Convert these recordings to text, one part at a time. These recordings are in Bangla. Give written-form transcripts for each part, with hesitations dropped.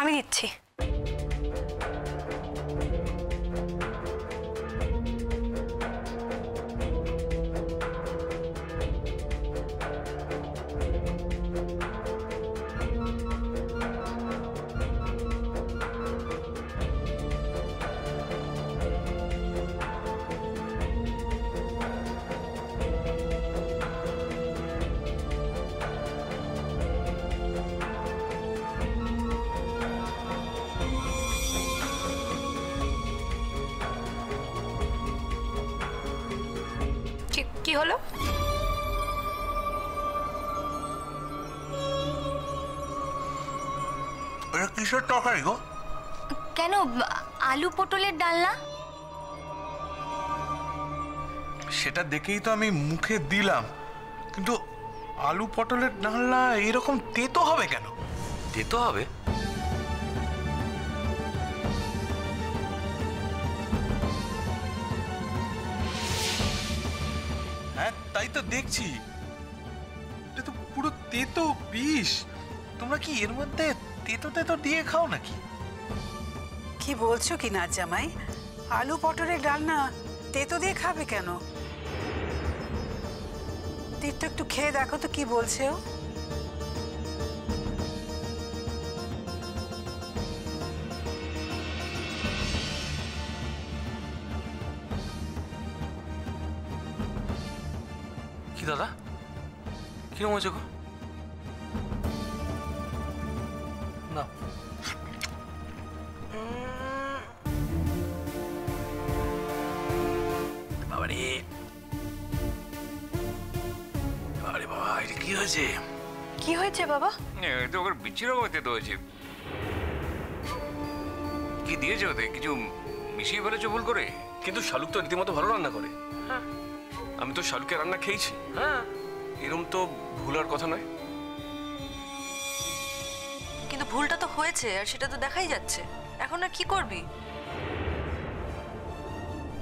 আমি দিচ্ছি। কি হলো? কিসের তরকারি গো? কেন আলু পটলের ডালনা? সেটা দেখেই তো আমি মুখে দিলাম, কিন্তু আলু পটলের ডালনা এরকম তেতো হবে কেন? তেতো হবে? হ্যাঁ তাই তো দেখছি, এটা তো পুরো তেতো বিষ। তোমরা কি এর মধ্যে তেতো তেতো দিয়ে খাও নাকি? কি বলছো কি না জামাই? আলু পটলের ডালনা তেতো দিয়ে খাবে কেন? তীর্থ একটু খেয়ে দেখো তো কি বলছে ও। কি দাদা, কিরকম হয়েছে গো? না বাবারে, বাবারে বাবা, এটা কি হয়েছে? কি হয়েছে বাবা? এটা ওর বিচির রকম তেতো হয়েছে। কি দিয়েছে ওতে? কিছু মিশিয়ে ফেলেছো ভুল করে? কিন্তু শালুক তো রীতিমতো ভালো রান্না করে। আমি তো শালুকের রান্না খেয়েছি। হ্যাঁ, এরম তো ভুলার কথা নয়। কিন্তু ভুলটা তো হয়েছে, আর সেটা তো দেখাই যাচ্ছে। এখন আর কি করবি?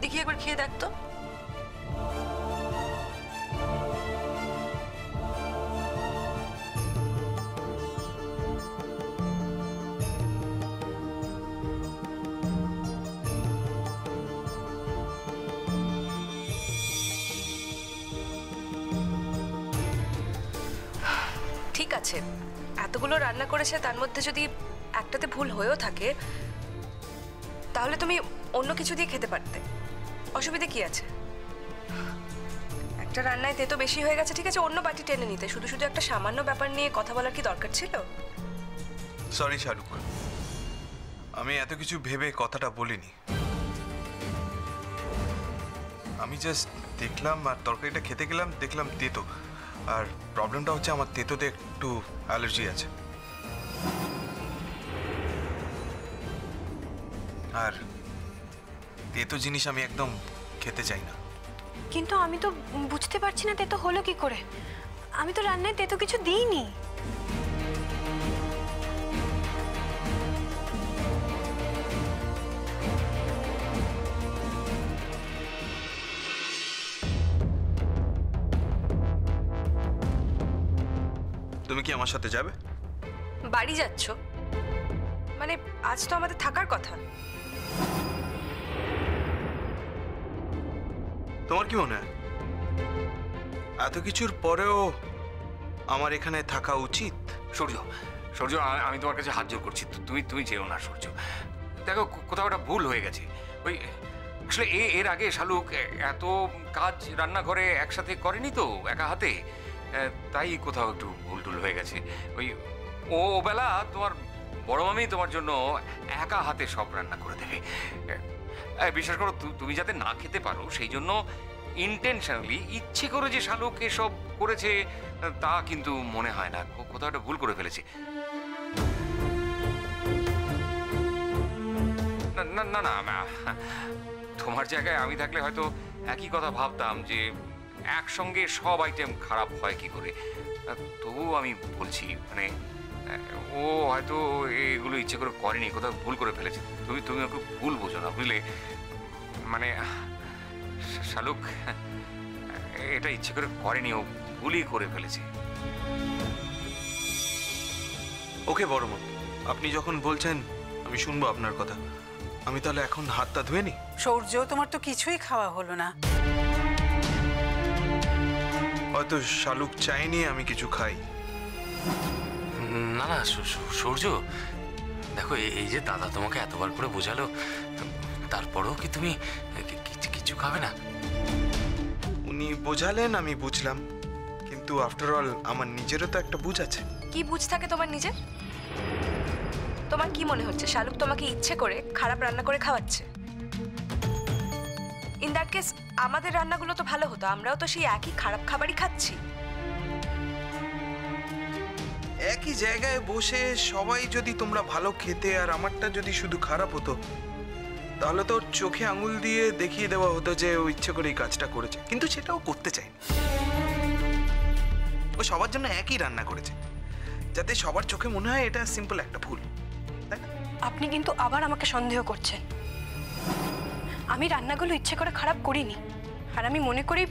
দেখি একবার খেয়ে দেখ তো। ঠিক আছে, এতগুলো রান্না করেছে, তার মধ্যে যদি একটাতে ভুল হয়েও থাকে তাহলে তুমি অন্য কিছু দিয়ে খেতে পারতে। অসুবিধে কি আছে? একটা রান্নায় তেতো বেশি হয়ে গেছে, ঠিক আছে, অন্য বাটি টেনে নিতে। শুধু শুধু একটা সামান্য ব্যাপার নিয়ে কথা বলার কি দরকার ছিল? সরি শালুক, আমি এত কিছু ভেবে কথাটা বলিনি। আমি জাস্ট দেখলাম আর তরকারিটা খেতে গেলাম, দেখলাম তেতো। আর প্রবলেমটা হচ্ছে আমার তেতোতে একটু অ্যালার্জি আছে। আর তেতো জিনিস আমি একদম খেতে চাই না। কিন্তু আমি তো বুঝতে পারছি না তেতো হলো কি করে। আমি তো রান্নায় তেতো কিছু দিইনি। তুমি কি আমার সাথে যাবে? বাড়ি যাচ্ছ? মানে আজ তো আমাদের থাকার কথা। তোমার কি মনে হয় এত কিছুর পরেও আমার এখানে থাকা উচিত? সূর্য, সূর্য, আমি তোমার কাছে হাত জোর করছি, তুমি যেও না সূর্য। দেখো, কোথাও একটা ভুল হয়ে গেছে। ওই আসলে এর আগে শালুক এত কাজ রান্নাঘরে একসাথে করেনি তো একা হাতে, তাই কোথাও একটু ভুল টুল হয়ে গেছে। ওই ও বেলা তোমার বড় মামি তোমার জন্য একা হাতে সব রান্না করে দেবে। বিশ্বাস করো, তুমি যাতে না খেতে পারো সেই জন্য ইন্টেনশনালি, ইচ্ছে করে যে শালুক এসব করেছে তা কিন্তু মনে হয় না। কোথাও একটা ভুল করে ফেলেছে। না না না, তোমার জায়গায় আমি থাকলে হয়তো একই কথা ভাবতাম যে একসঙ্গে সব আইটেম খারাপ হয় কি করে। তবুও আমি বলছি, মানে ও হয়তো এগুলো ইচ্ছে করে করেনি, কোথাও ভুল করে ফেলেছে। তুমি ওকে ভুল বোঝো না, বুঝলে? মানে শালুক এটা ইচ্ছে করে করেনি, ও ভুলই করে ফেলেছে। ওকে বড় মা, আপনি যখন বলছেন আমি শুনবো আপনার কথা। আমি তাহলে এখন হাতটা ধুয়ে নি। সূর্য, তোমার তো কিছুই খাওয়া হলো না। হয়তো শালুক চাইনি আমি কিছু খাই। না না সূর্য, দেখো এই যে দাদা তোমাকে এতবার করে বোঝালো, তারপরেও কি তুমি কিছু খাবে না? উনি বোঝালেন, আমি বুঝলাম, কিন্তু আফটার অল আমার নিজেরও তো একটা বুঝ আছে। কি বুঝ থাকে তোমার নিজের? তোমার কি মনে হচ্ছে শালুক তোমাকে ইচ্ছে করে খারাপ রান্না করে খাওয়াচ্ছে? ইন দ্যাট কেস আমাদের রান্নাগুলো তো ভালো হতো, আমরাও তো সেই একই খারাপ খাবারই খাচ্ছি। একই জায়গায় বসে সবাই যদি তোমরা ভালো খেতে আর আমারটা যদি শুধু খারাপ হতো, তাহলে তো ওর চোখে আঙুল দিয়ে দেখিয়ে দেওয়া হতো যে ও ইচ্ছে করে এই কাজটা করেছে, কিন্তু সেটাও করতে চায়নি। ও সবার জন্য একই রান্না করেছে, যাতে সবার চোখে মনে হয় এটা সিম্পল একটা ভুল। তাই না? আপনি কিন্তু আবার আমাকে সন্দেহ করছেন। আমি রান্নাগুলো ইচ্ছে করে খারাপ করিনি, আর আমি মনে করি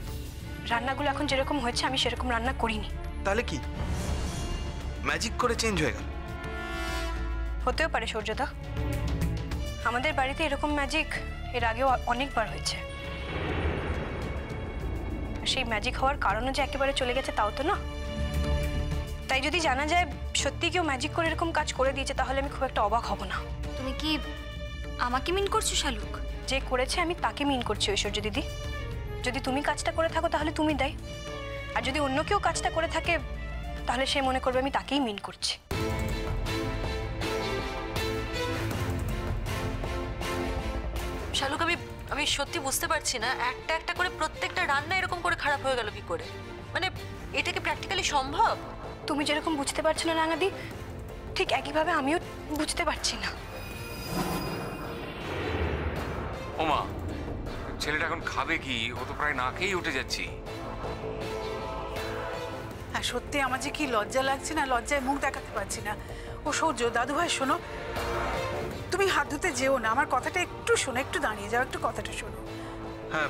রান্নাগুলো এখন যেরকম হয়েছে আমি সেরকম রান্না করিনি। তাহলে কি ম্যাজিক করে চেঞ্জ হয়ে গেল? হতেও পারে সূর্যদা, আমাদের বাড়িতে এরকম ম্যাজিক এর আগেও অনেকবার হয়েছে। সেই ম্যাজিক হওয়ার কারণও যে একেবারে চলে গেছে তাও তো না। তাই যদি জানা যায় সত্যি কেউ ম্যাজিক করে এরকম কাজ করে দিয়েছে, তাহলে আমি খুব একটা অবাক হব না। তুমি কি আমাকে মিন করছো শালুক? যে করেছে আমি তাকে মিন করছি ঐশ্বর্য দিদি। যদি তুমি কাজটা করে থাকো তাহলে তুমি দায়ী, আর যদি অন্য কেউ কাজটা করে থাকে তাহলে সে মনে করবে আমি তাকেই মিন করছি। শালুক, আমি সত্যি বুঝতে পারছি না, একটা একটা করে প্রত্যেকটা রান্না এরকম করে খারাপ হয়ে গেল কি করে? মানে এটা কি প্র্যাকটিক্যালি সম্ভব? তুমি যেরকম বুঝতে পারছো না রাঙাদি, ঠিক একইভাবে আমিও বুঝতে পারছি না। ওমা, ছেলেটা এখন খাবে কি? ও তো প্রায় না খেয়েই উঠে যাচ্ছি। হ্যাঁ সত্যি আমার যে কি লজ্জা লাগছে না, লজ্জায় মুখ দেখাতে পারছি না। ও সূর্য, দাদু ভাই শোনো, তুমি হাত ধুতে যেও না, আমার কথাটা একটু শোনো, একটু দাঁড়িয়ে যাও, একটু কথাটা শোনো। হ্যাঁ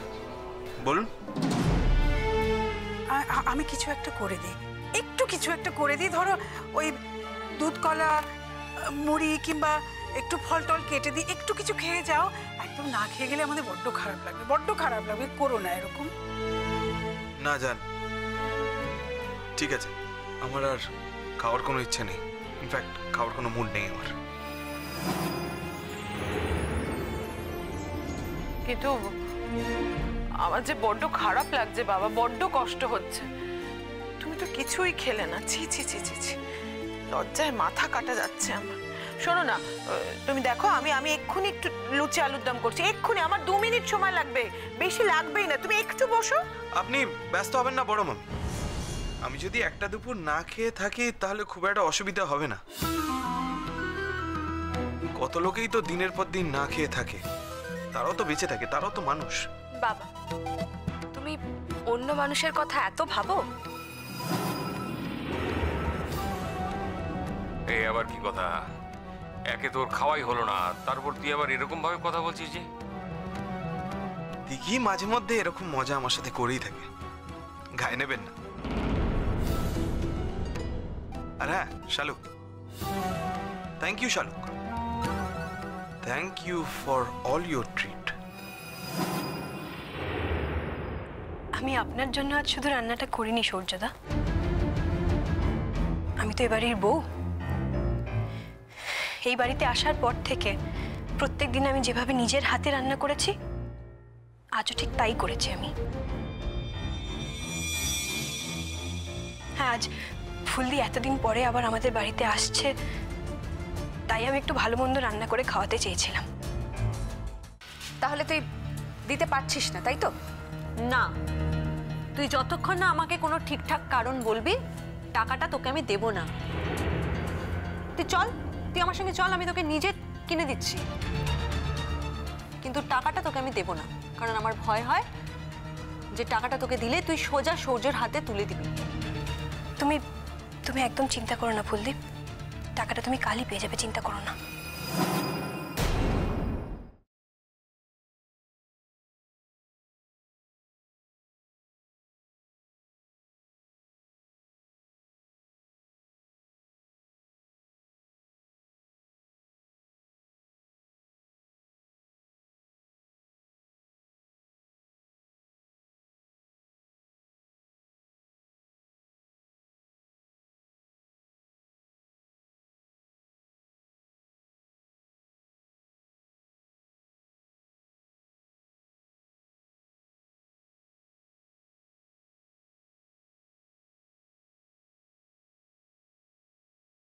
বলুন। আমি কিছু একটা করে দিই, একটু কিছু একটা করে দিই। ধরো ওই দুধ কলা, মুড়ি কিংবা একটু ফল টল কেটে দিই, একটু কিছু খেয়ে যাও। একদম না খেয়ে গেলে আমাদের বড্ড খারাপ লাগবে, বড্ড খারাপ লাগবে। করো না এরকম। না জান, ঠিক আছে, আমার আর খাওয়ার কোনো ইচ্ছে নেই। ইনফ্যাক্ট খাওয়ার কোনো মুড নেই আমার। কিন্তু আমার যে বড্ড খারাপ লাগছে বাবা, বড্ড কষ্ট হচ্ছে। তুমি তো কিছুই খেলে না। ছি ছি ছি ছি ছি, লজ্জায় মাথা কাটা যাচ্ছে আমার। শোনো না, তুমি দেখো আমি এক্ষুনি একটু লুচি আলুর দম করছি, এক্ষুনি। আমার 2 মিনিট সময় লাগবে, বেশি লাগবেই না। তুমি একটু বসো। আপনি ব্যস্ত হবেন না বড় মামি। আমি যদি একটা দুপুর না খেয়ে থাকি তাহলে খুব একটা অসুবিধা হবে না। কত লোকেই তো দিনের পর দিন না খেয়ে থাকে, তারাও তো বেঁচে থাকে, তারাও তো মানুষ। বাবা, তুমি অন্য মানুষের কথা এত ভাবো? এই আবার কি কথা? একে তোর খাওয়াই হলো না, তারপর তুই আবার এরকম ভাবে কথা বলছিস যে? দিঘি মাঝে মধ্যে এরকম মজা আমার সাথে করেই থাকে, গায়ে নেবেন না। আর হ্যাঁ Shaluk, thank you Shaluk, thank you for all your treat. আমি আপনার জন্য আজ শুধু রান্নাটা করিনি সূর্যদা, আমি তো এবারের বউ। এই বাড়িতে আসার পর থেকে প্রত্যেক দিন আমি যেভাবে নিজের হাতে রান্না করেছি, আজও ঠিক তাই করেছি আমি। হ্যাঁ, আজ ফুলদি এতদিন পরে আবার আমাদের বাড়িতে আসছে, তাই আমি একটু ভালো মন্দ রান্না করে খাওয়াতে চেয়েছিলাম। তাহলে তুই দিতে পারছিস না, তাই তো? না, তুই যতক্ষণ না আমাকে কোনো ঠিকঠাক কারণ বলবি, টাকাটা তোকে আমি দেব না। তুই চল, তুই আমার সঙ্গে চল, আমি তোকে নিজে কিনে দিচ্ছি, কিন্তু টাকাটা তোকে আমি দেব না। কারণ আমার ভয় হয় যে টাকাটা তোকে দিলে তুই সোজা সূর্যের হাতে তুলে দিবি। তুমি তুমি একদম চিন্তা করো না ফুলদীপ, টাকাটা তুমি কালই পেয়ে যাবে, চিন্তা করো না।